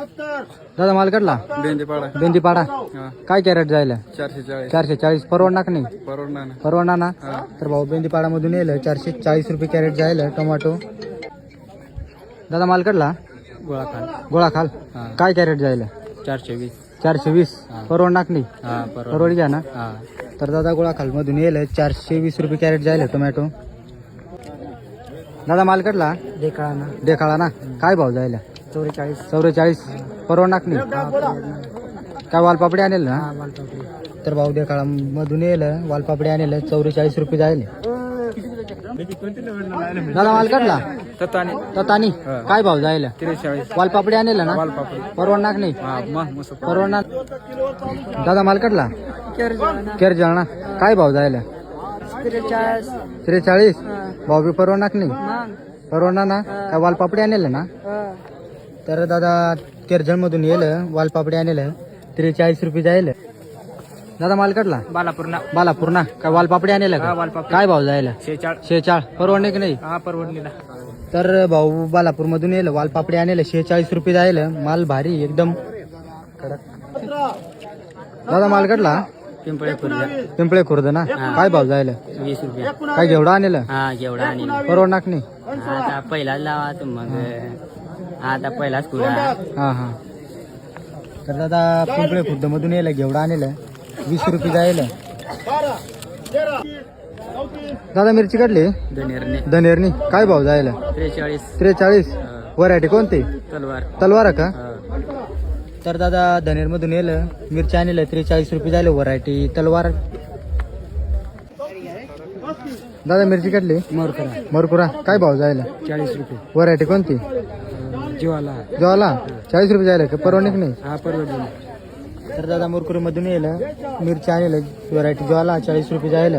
दादा माल कटला बेंदीपाडा काय कॅरेट जायला 440 परवडणार नाही परवडणार ना तर भाऊ बेंदीपाडा मधून येईल 440 रुपये कॅरेट जायला टोमॅटो दादा माल कटला गोळा खाल काय कॅरेट जायला 420 परवडणार नाही परवड घ्या ना तर दादा गोळा खाल मधून येईल 420 रुपये कॅरेट जायला टोमॅटो दादा माल कटला देखाळा ना काय भाव जायला 44 परवडणार नाही काय वालपापडी आणेल ना तर भाऊ देखाळा मधून येईल वालपापडी आणेल 44 रुपये जायले दादा माल कटला ततानी काय भाव जायला 43 वालपापडी आणेल ना परवडणार नाही परवडणार दादा माल कटला केर जळणा काय भाव जायला 43 भाव बी परवडणार नाही परवडणार ना काय वालपापडी आणेल ना तर दादा केरजळ मधून येईल वालपापडी आणेल 43 रुपये जाईल दादा माल कटला बालापूर काय वालपापडी आणेल का काय भाव जायला 46 परवडणे की नाही परवडलेला तर भाऊ बालापूर मधून येईल वालपापडी आणेल 46 रुपये जाईल माल भारी एकदम दादा माल कटला पिंपळे खुर्द ना काय भाव जायला 20 रुपये काय घेवडा आणेल जेवढा आणि परवडणार नाही आता पहिलाच लावा मग आता पहिलाच खुरा हा तर दादा पिंपळे खुर्द मधून येईल घेवडा आणेल 20 रुपये जाईल दादा मिरची काढली धनेरनी काय भाव जायला 43 व्हरायटी कोणती तलवार का तर दादा धनेर मधून येईल मिरची आणेल 43 रुपये जायला व्हरायटी तलवार दादा मिरची काढली मरकुरा काय भाव जायला 40 रुपये व्हरायटी कोणती ज्वाला 40 रुपये जायला का परवडणे नाही परवडले तर दादा मुरकुरी मधून येईल मिरची आणेल व्हरायटी ज्वाला 40 रुपये जायला